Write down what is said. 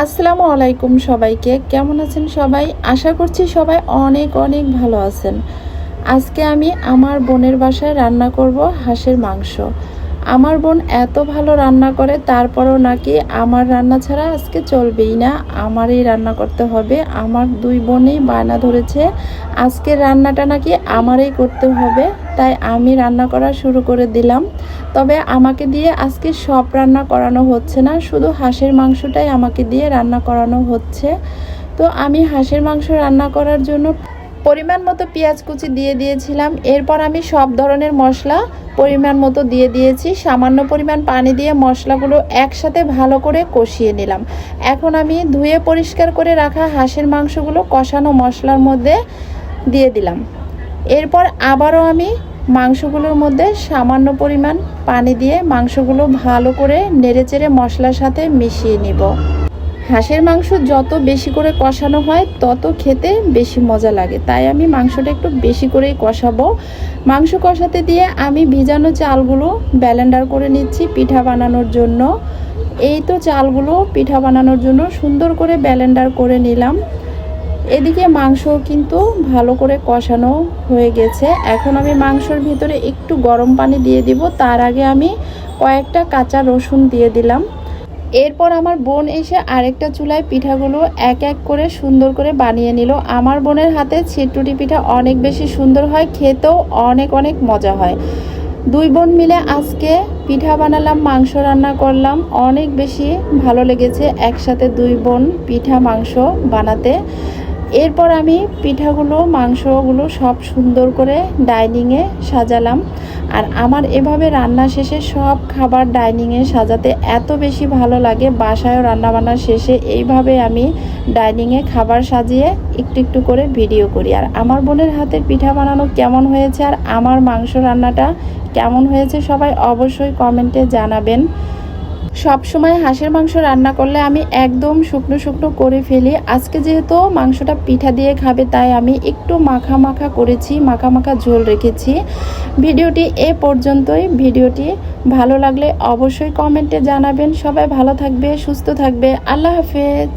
আসসালামু আলাইকুম সবাইকে। কেমন আছেন সবাই? আশা করছি সবাই অনেক অনেক ভালো আছেন। আজকে আমি আমার বোনের বাসায় রান্না করব হাঁসের মাংস। আমার বোন এত ভালো রান্না করে, তারপরেও নাকি আমার রান্না ছাড়া আজকে চলবেই না, আমারই রান্না করতে হবে। আমার দুই বোনেই বায়না ধরেছে আজকের রান্নাটা নাকি আমারই করতে হবে, তাই আমি রান্না করা শুরু করে দিলাম। তবে আমাকে দিয়ে আজকে সব রান্না করানো হচ্ছে না, শুধু হাঁসের মাংসটাই আমাকে দিয়ে রান্না করানো হচ্ছে। তো আমি হাঁসের মাংস রান্না করার জন্য পরিমাণ মতো পেঁয়াজ কুচি দিয়ে দিয়েছিলাম। এরপর আমি সব ধরনের মশলা পরিমাণ মতো দিয়ে দিয়েছি। সামান্য পরিমাণ পানি দিয়ে মশলাগুলো একসাথে ভালো করে কষিয়ে নিলাম। এখন আমি ধুয়ে পরিষ্কার করে রাখা হাঁসের মাংসগুলো কষানো মশলার মধ্যে দিয়ে দিলাম। এরপর আবারও আমি মাংসগুলোর মধ্যে সামান্য পরিমাণ পানি দিয়ে মাংসগুলো ভালো করে নেড়েচেড়ে মশলার সাথে মিশিয়ে নিব। হাঁসের মাংস যত বেশি করে কষানো হয় তত খেতে বেশি মজা লাগে, তাই আমি মাংসটা একটু বেশি করেই কষাবো। মাংস কষাতে দিয়ে আমি ভিজানো চালগুলো ব্লেন্ডার করে নিচ্ছি পিঠা বানানোর জন্য। এই তো চালগুলো পিঠা বানানোর জন্য সুন্দর করে ব্লেন্ডার করে নিলাম। এদিকে মাংস কিন্তু ভালো করে কষানো হয়ে গেছে। এখন আমি মাংসের ভিতরে একটু গরম পানি দিয়ে দিব। তার আগে আমি কয়েকটা কাঁচা রসুন দিয়ে দিলাম। এরপর আমার বোন এসে আরেকটা চুলায় পিঠাগুলো এক এক করে সুন্দর করে বানিয়ে নিল। আমার বোনের হাতে ছিটুটি পিঠা অনেক বেশি সুন্দর হয়, খেতেও অনেক অনেক মজা হয়। দুই বোন মিলে আজকে পিঠা বানালাম, মাংস রান্না করলাম, অনেক বেশি ভালো লেগেছে একসাথে দুই বোন পিঠা মাংস বানাতে। এরপর আমি পিঠাগুলো মাংসগুলো সব সুন্দর করে ডাইনিংয়ে সাজালাম। আর আমার এভাবে রান্না শেষে সব খাবার ডাইনিংয়ে সাজাতে এত বেশি ভালো লাগে। বাসায়ও রান্নাবান্না শেষে এইভাবে আমি ডাইনিংয়ে খাবার সাজিয়ে একটু একটু করে ভিডিও করি। আর আমার বোনের হাতের পিঠা বানানো কেমন হয়েছে আর আমার মাংস রান্নাটা কেমন হয়েছে সবাই অবশ্যই কমেন্টে জানাবেন। সব সময় হাঁসের মাংস রান্না করলে আমি একদম শুকনো শুকনো করে ফেলি। আজকে যেহেতু মাংসটা পিঠা দিয়ে খাবে, তাই আমি একটু মাখা মাখা করেছি, মাখা মাখা ঝোল রেখেছি। ভিডিওটি এ পর্যন্তই। ভিডিওটি ভালো লাগলে অবশ্যই কমেন্টে জানাবেন। সবাই ভালো থাকবে, সুস্থ থাকবে। আল্লাহ হাফেজ।